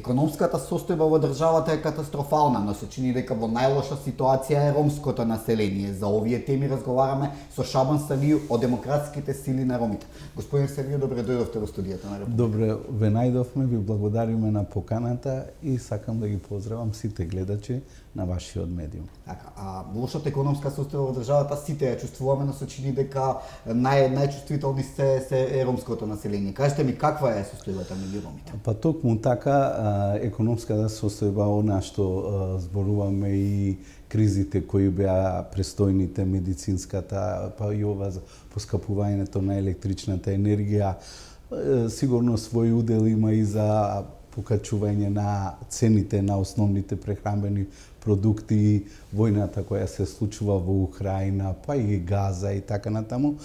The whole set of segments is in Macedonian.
Економската состојба во државата е катастрофална, но се чини дека во најлоша ситуација е ромското население. За овие теми разговараме со Шабан Салију од демократските сили на ромите. Господин Салију, добре дојдовте во студијата на Република. Добре ве најдовме, ви благодариме на поканата и сакам да ги поздравам сите гледачи на вашиот медиум. Така, лошата економска состојба во државата сите ја чувствуваме, но се чини дека најчувствителни се ромското население. Кажете ми, каква е состојбата меѓу ромите? Па токму така, економската состојба, она што зборуваме и кризите кои беа престојните, медицинската, па и ова поскапувањето на електричната енергија, сигурно свој удел има и за покачување на цените на основните прехранбени продукти, војната која се случува во Украина, па и Газа и така натаму,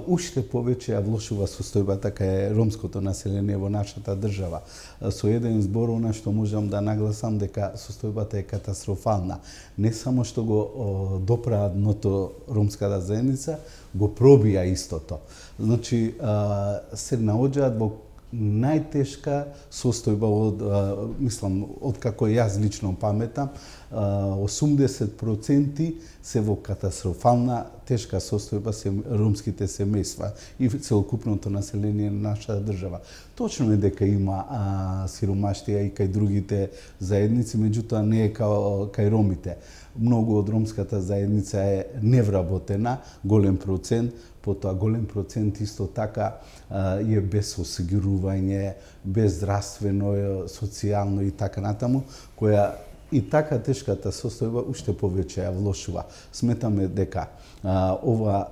уште повеќе ја влошува состојбата кај ромското население во нашата држава. Со еден збор, она што можам да нагласам дека состојбата е катастрофална. Не само што го допра дното ромската заедница, го пробија истото. Значи, се наоѓаат во најтешка состојба од како јас лично паметам, 80% се во катастрофална тешка состојба ромските семејства и целокупното население на нашата држава. Точно е дека има сиромаштија и кај другите заедници, меѓутоа не е кај ромите. Многу од ромската заедница е невработена, голем процент, потоа голем процент исто така е без осигурување, без здравствено, социјално и така натаму, која и така тешката состојба уште повеќе ја влошува. Сметаме дека ова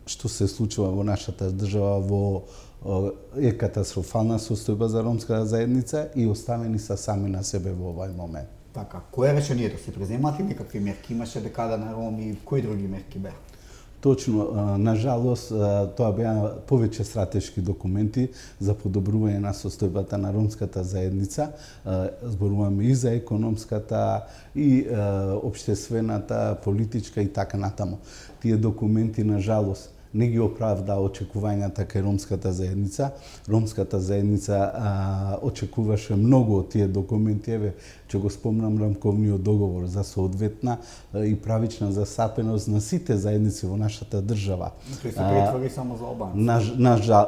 што се случува во нашата држава е катастрофална состојба за ромската заедница и оставени се сами на себе во овој момент. Така, кој е решението? Се преземат ли некакви мерки? Имаше декада на роми, кои други мерки беа? Точно, на жалост, тоа беа повеќе стратешки документи за подобрување на состојбата на ромската заедница. Зборуваме и за економската, и општествената, политичка и така натаму. Тие документи, на жалост, не ги оправдаа очекувањата кај ромската заедница. Ромската заедница очекуваше многу од тие документи. Еве, ќе го спомнам рамковниот договор за соодветна и правична застапеност на сите заедници во нашата држава. Тој се претвори само за албанци.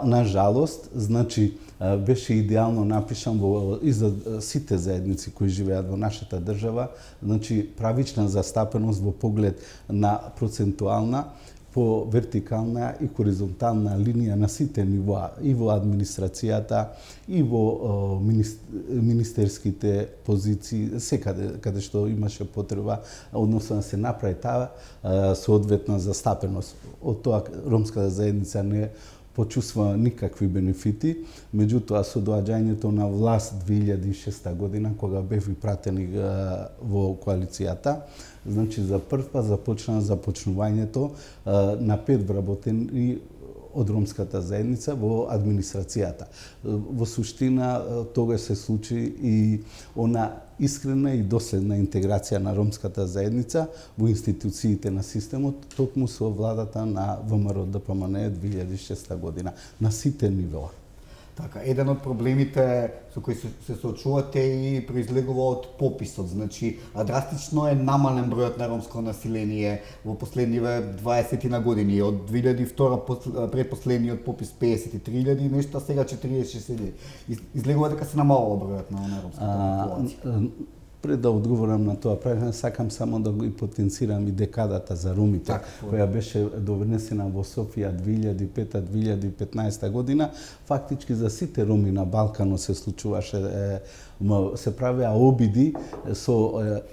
На жалост, значи, беше идеално напишан и за сите заедници кои живеат во нашата држава, значи правична застапеност во поглед на процентуална, по вертикална и хоризонтална линија на сите нивоа, и во администрацијата, и во министерските позиции, секаде каде што имаше потреба, односно да се направи таа соодветна застапеност. Од тоа ромската заедница не почувствува никакви бенефити, меѓутоа со доаѓањето на власт 2006 година, кога беви пратени во коалицијата, значи за прв пат започна започнувањето на 5 вработени од ромската заедница во администрацијата. Во суштина тогаш се случи и она искрена и доследна интеграција на ромската заедница во институциите на системот, токму со владата на ВМРО ДПМН 2006 година, на сите нивоа. Така, еден од проблемите со кои се соочувате и произлегува од пописот, значи драстично е намален бројот на ромско население во последниве 20 на години, од 2002 предпоследниот попис 53.000 и нешто, сега 46.000. Излегува дека се намалува бројот на ромската популација. Пред да одговорам на тоа прашање, сакам само да го и потенцирам и декадата за ромите, која беше довнесена во Софија 2005-2015 година. Фактички за сите роми на Балканот се случуваше, се правеа обиди со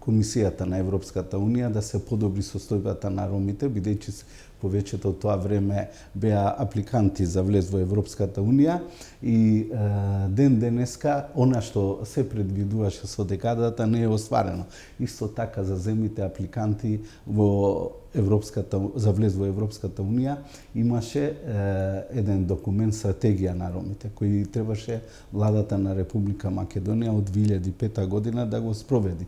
Комисијата на Европската Унија да се подобри состојбата на ромите, бидејќи повеќето од тоа време беа апликанти за влез во Европската Унија и ден денеска она што се предвидуваше со декадата не е остварено. Исто така за земите апликанти во за влез во Европската Унија имаше еден документ стратегија на ромите кој требаше владата на Република Македонија од 2005 година да го спроведи.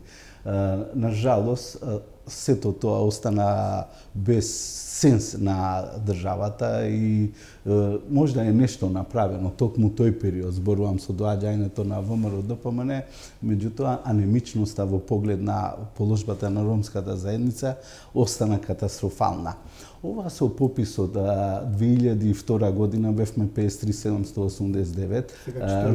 На жалост, сето тоа остана без сенс на државата и можда е нешто направено токму тој период, зборувам со доаѓањето на ВМРО ДПМН, меѓутоа анемичноста во поглед на положбата на ромската заедница остана катастрофална. Ова со пописот 2002 година бевме 53.789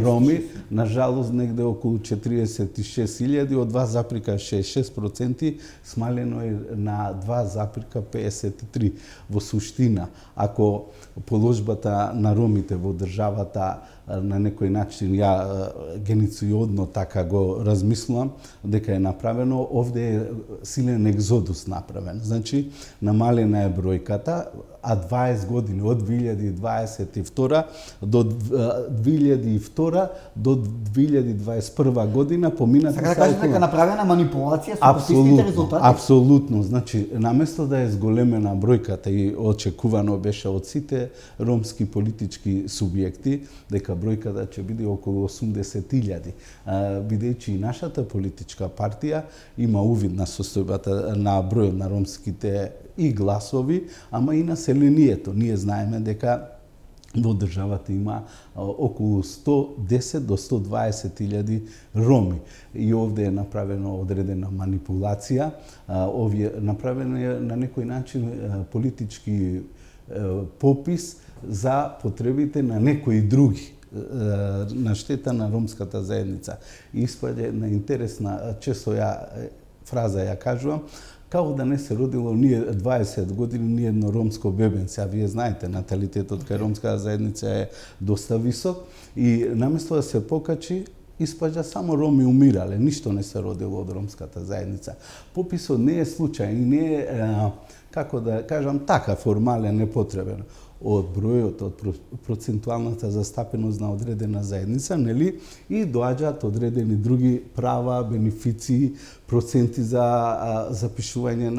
роми, на жалост негде околу 46.000, од 2,66% смалено е на 2,53%. Во суштина, ако положбата на ромите во државата на некој начин генициодно така го размислувам дека е направено, овде е силен екзодус направен. Значи, намалена е бројката, а 20 години од 2022 до 2002 до 2021 година помината Сака да кажете дека направена манипулација со пописните резултати? Апсолутно. Значи, наместо да е зголемена бројката и очекувано беше од сите ромски политички субјекти дека бројката ќе биде околу 80.000, бидејќи и нашата политичка партија има увид на состојбата на бројот на ромските и гласови, ама и населението. Ние знаеме дека во државата има околу 110 до 120.000 роми. И овде е направена одредена манипулација, овие направено е на некој начин политички попис за потребите на некои други, на штета на ромската заедница. И испаѓа на интересна, често фраза ја кажувам, као да не се родило ние 20 години ни едно ромско бебенце, а вие знаете, наталитетот кај ромската заедница е доста висок и наместо да се покачи, испаѓа само роми умирале, ништо не се родило од ромската заедница. Пописот не е случај, не е, како да кажам, така формален, непотребен. Од бројот, од процентуалната застапеност на одредена заедница, нели, и доаѓаат одредени други права, бенефиции, проценти за запишување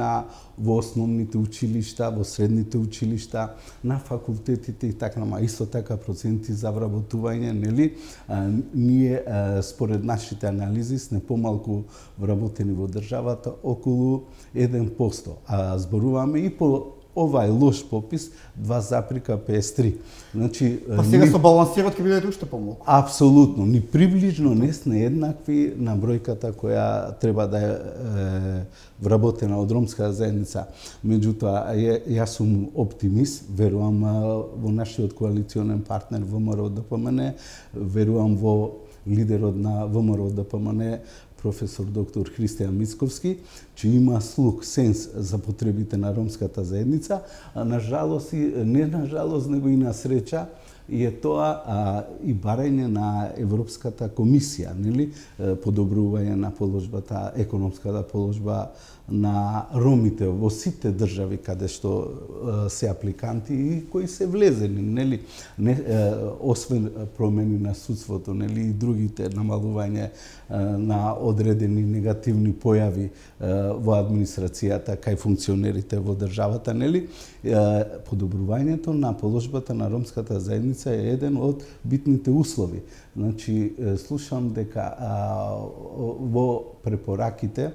во основните училишта, во средните училишта, на факултетите и така, ама исто така проценти за вработување, нели, ние според нашите анализи сме помалку вработени во државата околу 1%, а зборуваме и по овај лош попис 2,53. Значи, па сега со балансирот ќе бидете уште помалку. Апсолутно, ни приближно не сме еднакви на бројката која треба да е вработена од ромска заедница. Меѓутоа, јас сум оптимист, верувам во нашиот коалиционен партнер ВМРО ДПМН, верувам во лидерот на ВМРО ДПМН, професор доктор Христијан Мицковски, че има слух, сенс за потребите на ромската заедница, а на жалост, не на жалост, него и на среќа, и е тоа и барање на Европската комисија, нели, подобрување на положбата, економската положба на ромите во сите држави каде што се апликанти и кои се влезени, нели, освен промени на судството, нели, и другите намалување на одредени негативни појави во администрацијата кај функционерите во државата, нели, подобрувањето на положбата на ромската заедница е еден од битните услови. Значи, слушам дека во препораките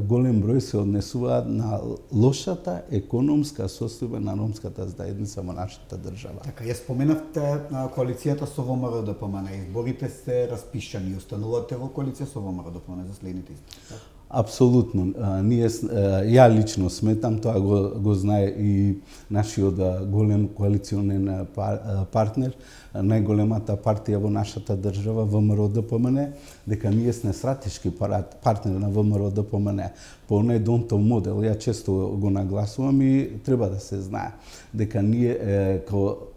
голем број се однесуваат на лошата економска состојба на ромската заедница во нашата држава. Така, ја споменавте коалицијата со ВМРО ДПМН. Изборите се распишани. Останувате во коалиција со ВМРО ДПМН за следните избори. Апсолутно. Ја лично сметам, тоа го знае и нашиот голем коалиционен партнер, најголемата партија во нашата држава, ВМРО ДПМН, дека ние сме стратешки партнер на ВМРО ДПМН по онај Донтов модел. Ја често го нагласувам и треба да се знае дека ние како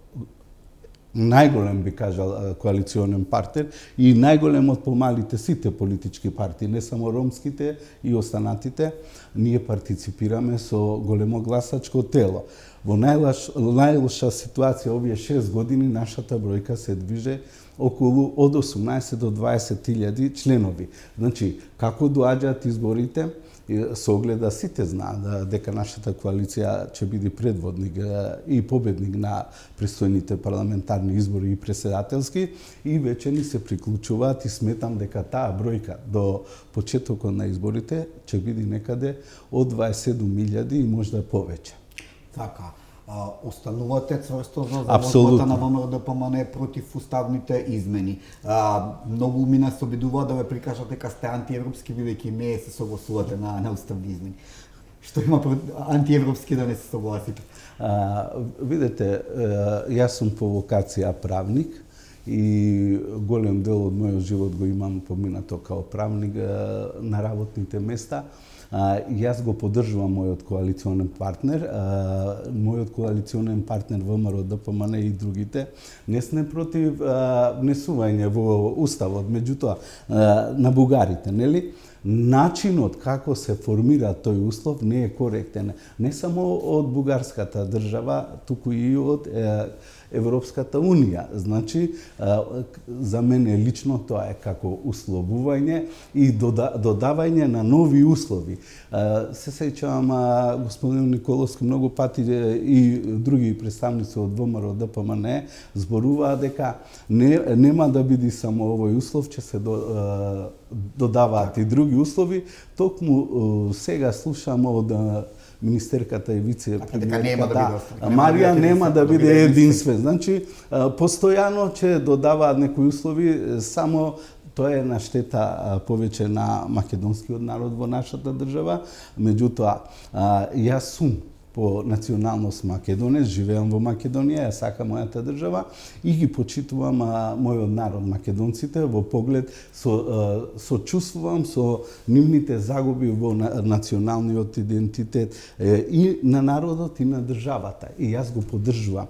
најголем, би кажал, коалиционен партнер и најголем од помалите сите политички партии, не само ромските и останатите, ние партиципираме со големо гласачко тело. Во најлоша ситуација овие 6 години нашата бројка се движе околу од 18 до 20.000 членови. Значи, како доаѓаат изборите, со оглед да сите знаат дека нашата коалиција ќе биде предводник и победник на престојните парламентарни избори и преседателски, и веќе ни се приклучуваат, и сметам дека таа бројка до почетокот на изборите ќе биде некаде од 27.000 и можда повеќе. Така, останувате цврсто за Апсолутно. заложбата на ВМРО-ДПМН против уставните измени. Многу мина се обидуваат да ве прикажат дека сте антиевропски, бидејќи не се согласувате на уставни измени. Што има антиевропски да не се согласите? Видете, јас сум по вокација правник и голем дел од мојот живот го имам поминато као правник на работните места. Јас го поддржувам мојот коалиционен партнер. Мојот коалиционен партнер ВМРО-ДПМН и другите не сме против внесување во уставот, меѓутоа на бугарите, нели? Начинот како се формира тој услов не е коректен. Не само од бугарската држава, туку и од Европската унија. Значи, за мене лично тоа е како условување и додавање на нови услови. Се сеќавам, господин Николовски многу пати и други представници од ВМРО-ДПМН зборуваа дека нема да биде само овој услов, ќе се додаваат и други услови. Токму сега слушам од министерката и вице-премиерката Марија нема да биде единствен. Значи, постојано ќе додаваат некои услови, само тоа е на штета повеќе на македонскиот народ во нашата држава. Меѓутоа, јас сум по националност македонец, живеам во Македонија, ја сакам мојата држава и ги почитувам мојот народ, македонците, во поглед сочувствувам со нивните загуби во националниот идентитет и на народот и на државата. И јас го поддржувам.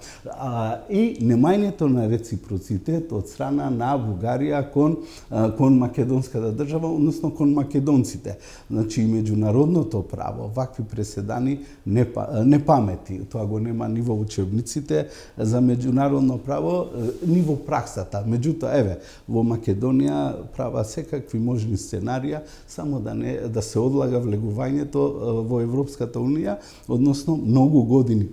И немањето на реципроцитет од страна на Бугарија кон македонската држава, односно кон македонците. Значи, и меѓународното право, вакви преседани не памети. Тоа го нема ни во учебниците за меѓународно право, ни во праксата. Меѓутоа, еве, во Македонија права секакви можни сценарија, само да се одлага влегувањето во Европската унија, односно многу години.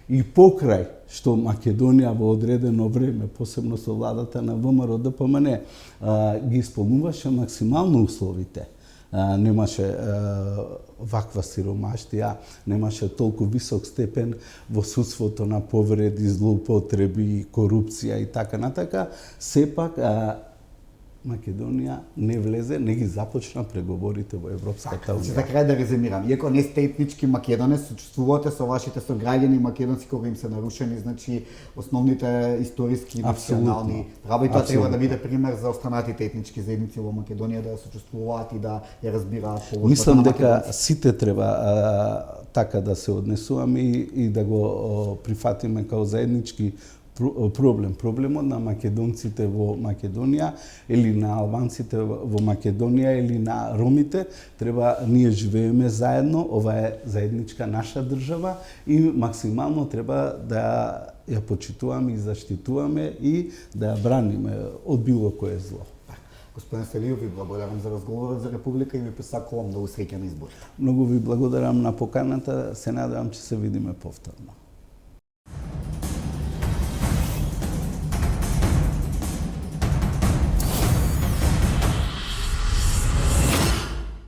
И покрај што Македонија во одредено време, посебно со владата на ВМРО-ДПМН, ги исполнуваше максимално условите, немаше ваква сиромаштија, немаше толку висок степен во судството на повреди, злоупотреби, корупција и така натака, сепак Македонија не влезе, не ги започна преговорите во Европската унија. За крај да резимирам, иако не сте етнички македонец, сочувствувате со вашите сограѓани македонци кога им се нарушени, значи, основните историски и национални права, и тоа треба да биде пример за останатите етнички заедници во Македонија да сочувствуваат и да ја разбираат положбата. Мислам дека сите треба така да се однесуваме и да го прифатиме као заеднички проблем. Проблемот на македонците во Македонија или на албанците во Македонија или на ромите, треба, ние живееме заедно, ова е заедничка наша држава и максимално треба да ја почитуваме и заштитуваме и да ја браниме од било кое зло. Господин Селијов, ви благодарам за разговорот за Република и ви посакувам многу среќа на изборите. Многу ви благодарам на поканата, се надевам че се видиме повторно.